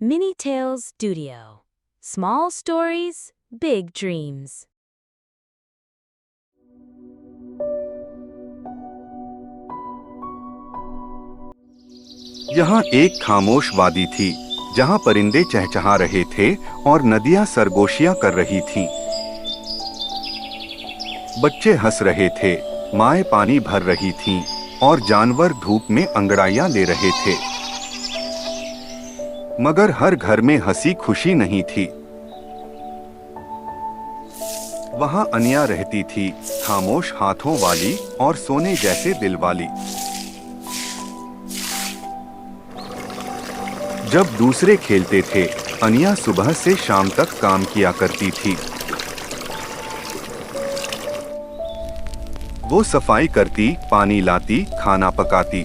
Mini Tales Studio. Small stories, big dreams. यहाँ एक खामोश वादी थी जहाँ परिंदे चहचहा रहे थे और नदियाँ सरगोशियाँ कर रही थीं। बच्चे हंस रहे थे, माएँ पानी भर रही थीं और जानवर धूप में अंगड़ाइयाँ ले रहे थे। मगर हर घर में हंसी खुशी नहीं थी। वहाँ अनिया रहती थी, खामोश हाथों वाली और सोने जैसे दिल वाली। जब दूसरे खेलते थे, अनिया सुबह से शाम तक काम किया करती थी। वो सफाई करती, पानी लाती, खाना पकाती,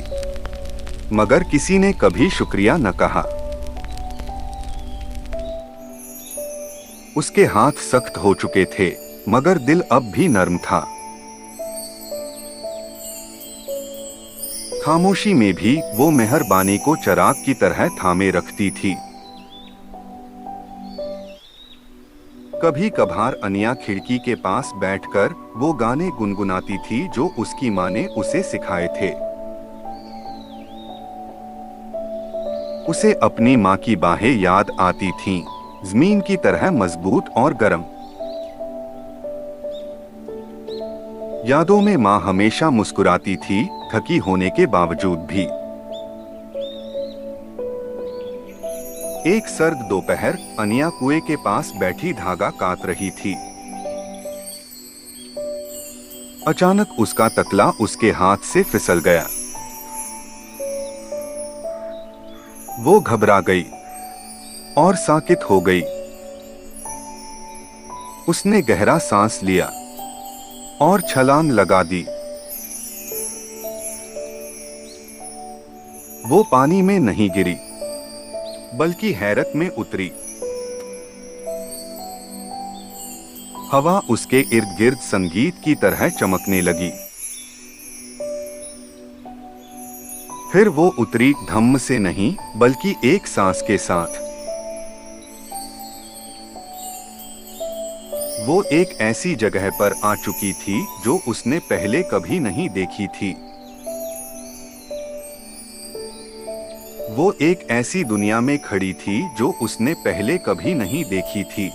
मगर किसी ने कभी शुक्रिया न कहा। उसके हाथ सख्त हो चुके थे, मगर दिल अब भी नर्म था। खामोशी में भी वो मेहरबानी को चिराग की तरह थामे रखती थी। कभी कभार अनिया खिड़की के पास बैठकर वो गाने गुनगुनाती थी जो उसकी माँ ने उसे सिखाए थे। उसे अपनी माँ की बाहें याद आती थीं, जमीन की तरह मजबूत और गर्म। यादों में माँ हमेशा मुस्कुराती थी, थकी होने के बावजूद भी। एक सर्द दोपहर अनिया कुएं के पास बैठी धागा काट रही थी। अचानक उसका तकला उसके हाथ से फिसल गया। वो घबरा गई और साकित हो गई। उसने गहरा सांस लिया और छलांग लगा दी। वो पानी में नहीं गिरी, बल्कि हैरत में उतरी। हवा उसके इर्द गिर्द संगीत की तरह चमकने लगी। फिर वो उतरी, धम्म से नहीं बल्कि एक सांस के साथ। वो एक ऐसी जगह पर आ चुकी थी जो उसने पहले कभी नहीं देखी थी। वो एक ऐसी दुनिया में खड़ी थी जो उसने पहले कभी नहीं देखी थी।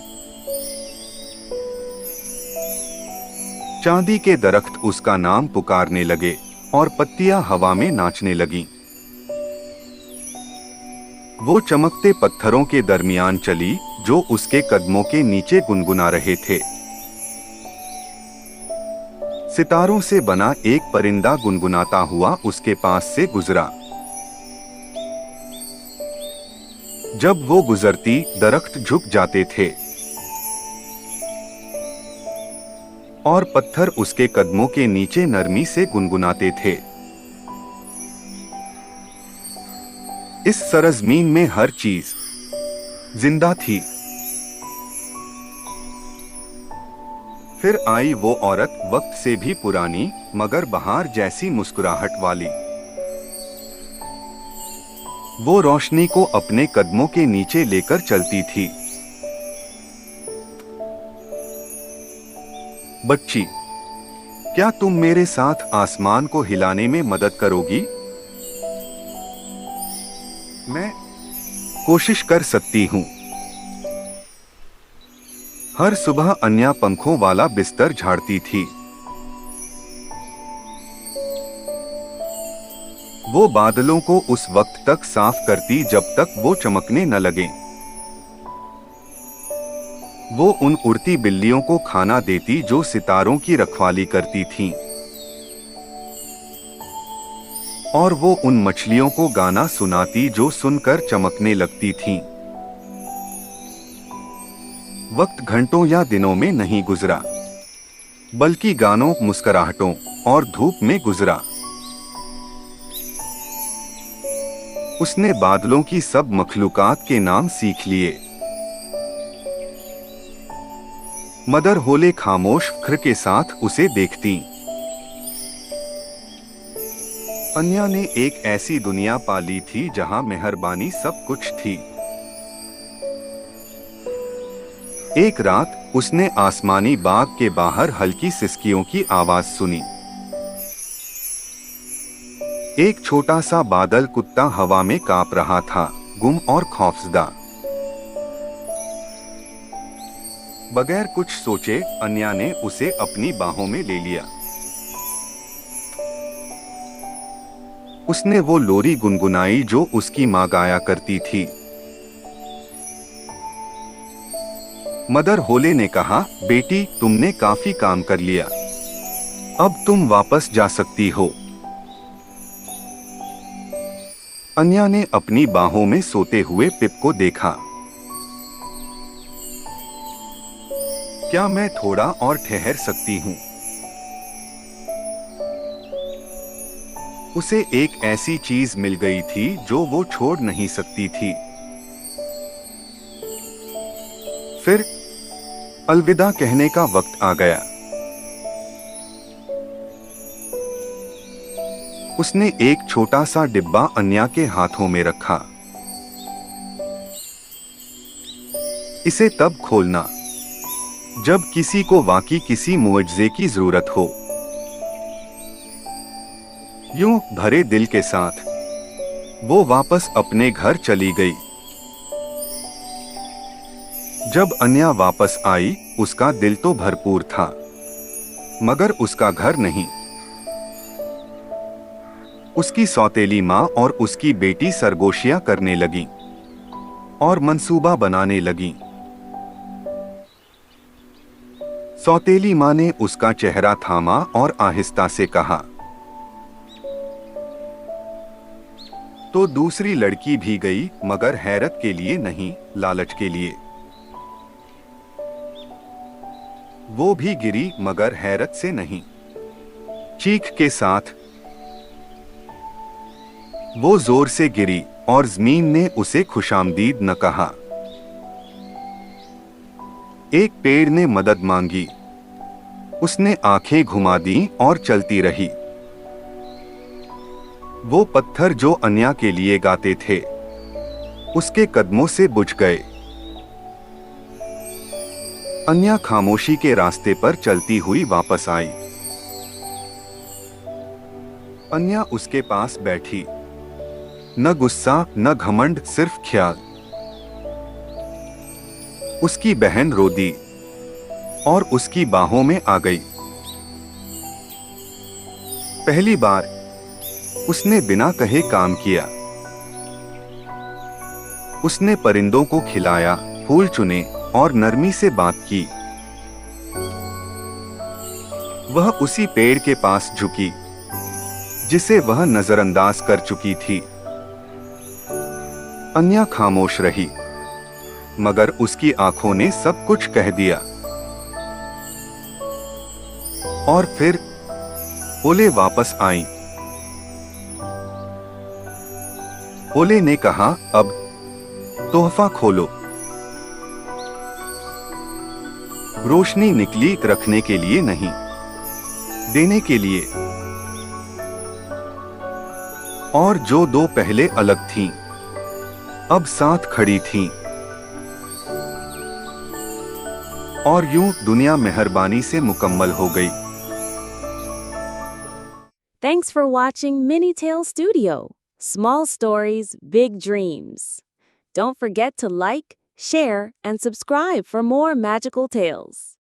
चांदी के दरख्त उसका नाम पुकारने लगे और पत्तियां हवा में नाचने लगीं। वो चमकते पत्थरों के दरमियान चली जो उसके कदमों के नीचे गुनगुना रहे थे। सितारों से बना एक परिंदा गुनगुनाता हुआ उसके पास से गुजरा। जब वो गुजरती, दरख्त झुक जाते थे और पत्थर उसके कदमों के नीचे नरमी से गुनगुनाते थे। इस सरजमीन में हर चीज जिंदा थी। फिर आई वो औरत, वक्त से भी पुरानी मगर बहार जैसी मुस्कुराहट वाली। वो रोशनी को अपने कदमों के नीचे लेकर चलती थी। बच्ची, क्या तुम मेरे साथ आसमान को हिलाने में मदद करोगी? मैं कोशिश कर सकती हूँ। हर सुबह अन्या पंखों वाला बिस्तर झाड़ती थी। वो बादलों को उस वक्त तक साफ करती जब तक वो चमकने न लगे। वो उन उड़ती बिल्लियों को खाना देती जो सितारों की रखवाली करती थीं। और वो उन मछलियों को गाना सुनाती जो सुनकर चमकने लगती थीं। वक्त घंटों या दिनों में नहीं गुजरा, बल्कि गानों, मुस्कुराहटों और धूप में गुजरा। उसने बादलों की सब मखलूकात के नाम सीख लिए। मदर होले खामोश फख्र के साथ उसे देखती। अन्या ने एक ऐसी दुनिया पाली थी जहां मेहरबानी सब कुछ थी। एक रात उसने आसमानी बाग के बाहर हल्की सिसकियों की आवाज सुनी। एक छोटा सा बादल कुत्ता हवा में कांप रहा था, गुम और खौफजदा। बगैर कुछ सोचे अन्या ने उसे अपनी बाहों में ले लिया। उसने वो लोरी गुनगुनाई जो उसकी माँ गाया करती थी। मदर होले ने कहा, बेटी तुमने काफी काम कर लिया, अब तुम वापस जा सकती हो। अन्या ने अपनी बाहों में सोते हुए पिप को देखा। क्या मैं थोड़ा और ठहर सकती हूँ? उसे एक ऐसी चीज मिल गई थी जो वो छोड़ नहीं सकती थी। फिर अलविदा कहने का वक्त आ गया। उसने एक छोटा सा डिब्बा अन्या के हाथों में रखा। इसे तब खोलना जब किसी को वाकई किसी मुआवजे की जरूरत हो। यूं भरे दिल के साथ वो वापस अपने घर चली गई। जब अन्या वापस आई, उसका दिल तो भरपूर था, मगर उसका घर नहीं। उसकी सौतेली माँ और उसकी बेटी सरगोशियां करने लगी और मंसूबा बनाने लगी। सौतेली माँ ने उसका चेहरा थामा और आहिस्ता से कहा, तो दूसरी लड़की भी गई, मगर हैरत के लिए नहीं, लालच के लिए। वो भी गिरी, मगर हैरत से नहीं, चीख के साथ। वो जोर से गिरी और जमीन ने उसे खुशामदीद न कहा। एक पेड़ ने मदद मांगी। उसने आंखें घुमा दी और चलती रही। वो पत्थर जो अन्या के लिए गाते थे, उसके कदमों से बुझ गए। अन्या खामोशी के रास्ते पर चलती हुई वापस आई। अन्या उसके पास बैठी, न गुस्सा न घमंड, सिर्फ ख्याल। उसकी बहन रो दी और उसकी बाहों में आ गई। पहली बार उसने बिना कहे काम किया। उसने परिंदों को खिलाया, फूल चुने और नरमी से बात की। वह उसी पेड़ के पास झुकी जिसे वह नजरअंदाज कर चुकी थी। अन्या खामोश रही, मगर उसकी आंखों ने सब कुछ कह दिया। और फिर ओले वापस आई। ओले ने कहा, अब तोहफा खोलो। रोशनी निकली, रखने के लिए नहीं, देने के लिए। और जो दो पहले अलग थीं, अब साथ खड़ी थीं। और यूं दुनिया मेहरबानी से मुकम्मल हो गई। Thanks for watching Mini Tale Studio. Small stories, big dreams. Don't forget to like, share, and subscribe for more magical tales.